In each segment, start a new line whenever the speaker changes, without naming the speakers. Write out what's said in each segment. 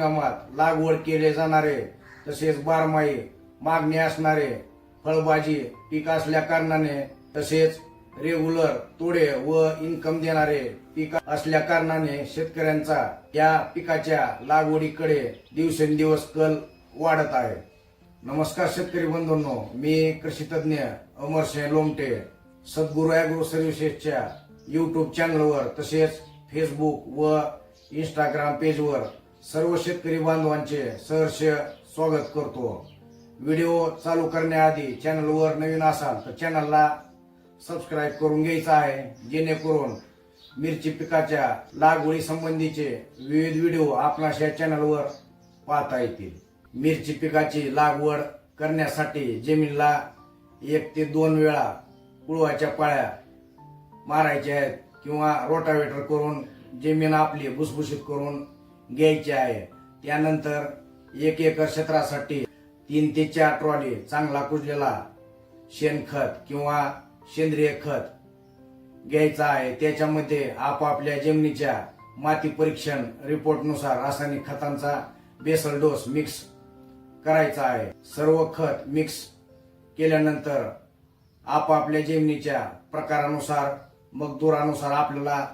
हंगामात लागवड केले जाणारे तसेच बारमाही मागणी असणारे फळभाजी पीक असल्या कारणाने तसेच रेग्युलर तोडे व इन्कम देणारे पीक असल्या कारणाने शेतकऱ्यांचा या पिकाच्या लागवडीकडे दिवसेंदिवस कल वाढत आहे। नमस्कार शेतकरी बंधूंनो, मी कृषी तज्ञ अमरसिंह लोमटे सद्गुरू ॲग्रो सर्व्हिसेसच्या यूट्यूब चॅनलवर तसेच फेसबुक व इंस्टाग्राम पेजवर सर्व शेतकरी बांधवांचे सहर्ष स्वागत करतो। व्हिडिओ चालू करण्याआधी चॅनलवर नवीन असाल तर चॅनलला सबस्क्राईब करून घ्यायचं आहे, जेणेकरून मिरची पिकाच्या लागवडी संबंधीचे विविध व्हिडिओ आपणास या चॅनलवर पाहता येतील। मिरची पिकाची लागवड करण्यासाठी जमिनीला 1 ते 2 वेळा कुळवाच्या पाळ्या मारायच्या आहेत किंवा रोटावेटर करून जमीन आपली भुसभुशीत करून घ्यायची आहे। त्यानंतर 1 एकर क्षेत्रासाठी 3 ते 4 ट्रॉली चांगला कुजलेला शेणखत किंवा सेंद्रिय खत घ्यायचा आहे। त्याच्यामध्ये आपापल्या जमिनीच्या माती परीक्षण रिपोर्टनुसार रासायनिक खतांचा बेसल डोस मिक्स करायचा आहे। सर्व खत मिक्स केल्यानंतर आपापल्या जमिनीच्या प्रकारानुसार मजदूरानुसार आपल्याला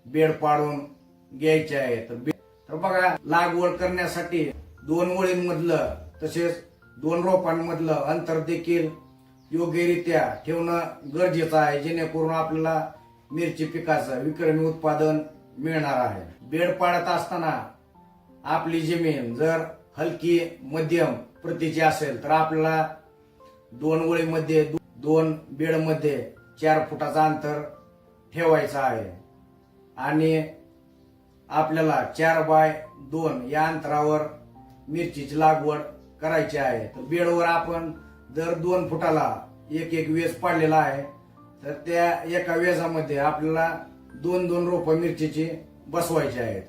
बेड पाडून घ्यायचे आहे। तर बघा, लागवड करण्यासाठी 2 ओळींमधलं तसेच 2 रोपांमधलं अंतर देखील योग्यरित्या ठेवणं गरजेचं आहे, जेणेकरून आपल्याला मिरची पिकाचं विक्रमी उत्पादन मिळणार आहे। बेड पाडत असताना आपली जमीन जर हलकी मध्यम प्रतीची असेल तर आपल्याला 2 ओळीमध्ये 2 बेडमध्ये 4 फुटाचा अंतर ठेवायचं आहे आणि आपल्याला 4 बाय 2 या अंतरावर मिरचीची लागवड करायची आहे। तर बेडवर आपण जर 2 फुटाला एक वेज पाडलेला आहे तर त्या एका वेजामध्ये आपल्याला 2 रोप मिरचीची बसवायची आहेत।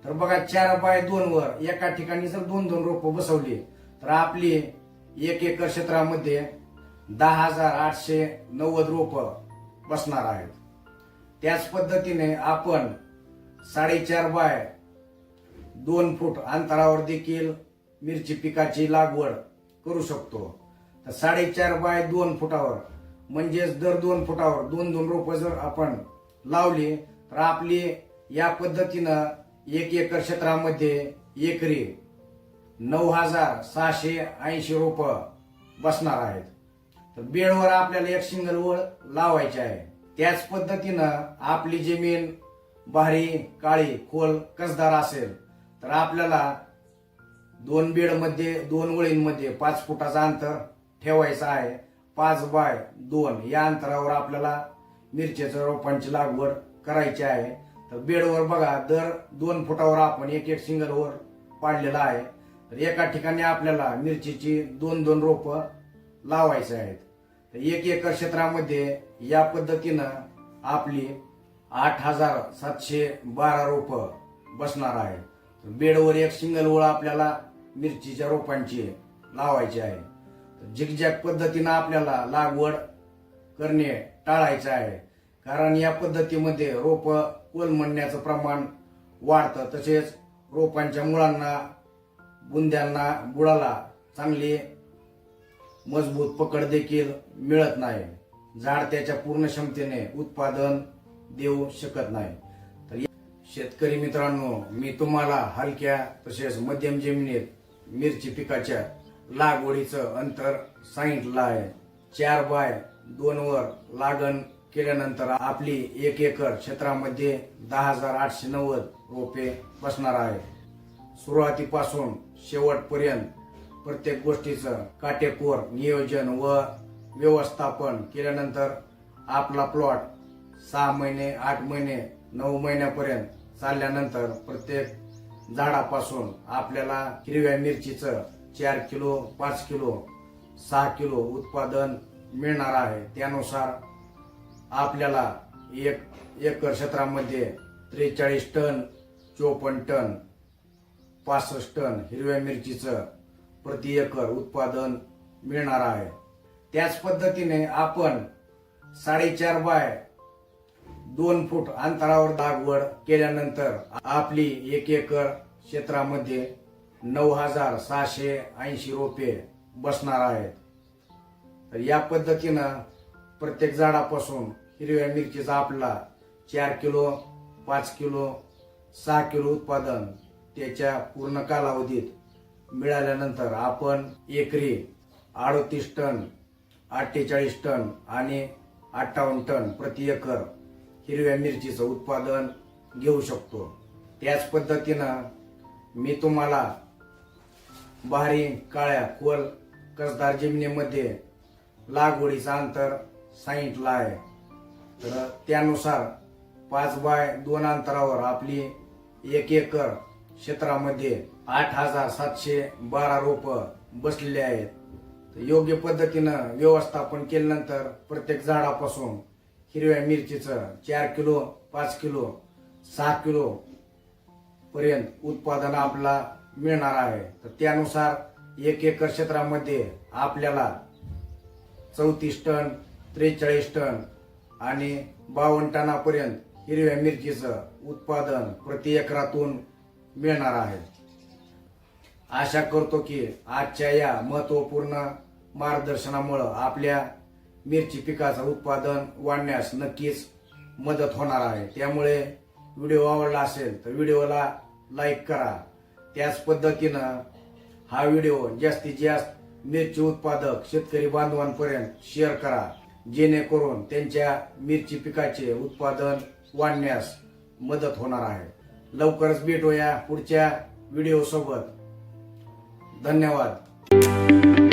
तर बघा, 4 बाय 2 वर एका ठिकाणी जर 2 रोप बसवली तर आपली 1 एकर क्षेत्रामध्ये 10,890 रोप बसणार आहेत। त्याच पद्धतीने आपण 4.5 बाय 2 फूट अंतरावर देखील मिरची पिकाची लागवड करू शकतो। तर 4.5 बाय 2 फुटावर म्हणजेच दर 2 फुटावर 2 रोप जर आपण लावली तर आपली या पद्धतीनं 1 एकर क्षेत्रामध्ये एकरी 9,680 रोप बसणार आहेत। तर बेडवर आपल्याला एक सिंगल ओळ लावायची आहे। त्याच पद्धतीनं आपली जमीन भारी काळी खोल कसदार असेल तर आपल्याला 2 बेडमध्ये 2 ओळींमध्ये 5 फुटाचा अंतर ठेवायचं आहे। 5 बाय 2 या अंतरावर आपल्याला मिरचीच्या रोपांची लागवड करायची आहे। तर बेडवर बघा, दर 2 फुटावर आपण एक सिंगल ओळ पाडलेला आहे। तर एका ठिकाणी आपल्याला मिरचीची 2 रोप लावायचे आहेत। तर 1 एकर क्षेत्रामध्ये या पद्धतीनं आपली 8,712 रोप बसणार आहे। बेडवर एक सिंगल ओळ आपल्याला मिरचीच्या रोपांची लावायची आहे। झिगझॅग पद्धतीनं आपल्याला लागवड करणे टाळायचे आहे, कारण या पद्धतीमध्ये रोप कोलमडण्याचं प्रमाण वाढतं, तसेच रोपांच्या मुळांना बुंद्यांना बुडाला चांगली मजबूत पकड देखील मिळत नाही। झाड त्याच्या पूर्ण क्षमतेने उत्पादन देऊ शकत नाही। तर शेतकरी मित्रांनो, मी तुम्हाला हलक्या तसेच मध्यम जमिनीत मिरची पिकाच्या लागवडीचं अंतर सांगितलं आहे। 4 बाय 2 वर लागण केल्यानंतर आपली 1 एकर क्षेत्रामध्ये 10,890 रोपे बसणार आहे। सुरुवातीपासून शेवटपर्यंत प्रत्येक गोष्टीचं काटेकोर नियोजन व व्यवस्थापन केल्यानंतर आपला प्लॉट 6 महिने 8 महिने 9 महिन्यापर्यंत चालल्यानंतर प्रत्येक झाडापासून आपल्याला हिरव्या मिरचीचं 4 किलो 5 किलो 6 किलो उत्पादन मिळणार आहे। त्यानुसार आपल्याला 1 एकर क्षेत्रामध्ये 43 टन 54 टन 65 टन हिरव्या मिरचीचं प्रति एकर उत्पादन मिळणार आहे। त्याच पद्धतीने आपण 4.5 बाय 2 फूट अंतरावर लागवड केल्यानंतर आपली 1 एकर क्षेत्रामध्ये 9,680 रोपे बसणार आहेत. तर या पद्धतीनं प्रत्येक झाडापासून हिरव्या मिरचीचा आपला 4 किलो, 5 किलो, 6 किलो उत्पादन त्याच्या पूर्ण कालावधीत मिळाल्यानंतर आपण एकरी 38 टन, 48 टन आणि 58 टन प्रति एकर हिरव्या मिरचीचं उत्पादन घेऊ शकतो. त्याच पद्धतीनं मी तुम्हाला बहारी काळ्या खोल कसदार जमिनीमध्ये लागवडीचं अंतर सांगितलं आहे. तर त्यानुसार 5x2 अंतरावर आपली 1 एकर क्षेत्रामध्ये 8,712 रोप बसलेले आहेत. योग्य पद्धतीनं व्यवस्थापन केल्यानंतर प्रत्येक झाडापासून हिरव्या मिरचीचं 4 किलो, 5 किलो, 6 किलो पर्यंत उत्पादन आपला मिळणार आहे. तर त्यानुसार 1 एकर क्षेत्रामध्ये आपल्याला 34 टन, 43 टन आणि 52 टनापर्यंत हिरव्या मिरचीचं उत्पादन प्रति एकरातून मिळणार आहे. आशा करतो की आजच्या या महत्वपूर्ण मार्गदर्शनामुळे आपल्या मिरची पिकाचं उत्पादन वाढण्यास नक्कीच मदत होणार आहे. त्यामुळे व्हिडिओ आवडला असेल तर व्हिडिओला लाईक करा. त्याच पद्धतीनं हा व्हिडिओ जास्तीत जास्त मिरची उत्पादक शेतकरी बांधवांपर्यंत शेअर करा, जेणेकरून त्यांच्या मिरची पिकाचे उत्पादन वाढण्यास मदत होणार आहे. लवकरच भेटूया पुढच्या व्हिडिओ सोबत. धन्यवाद.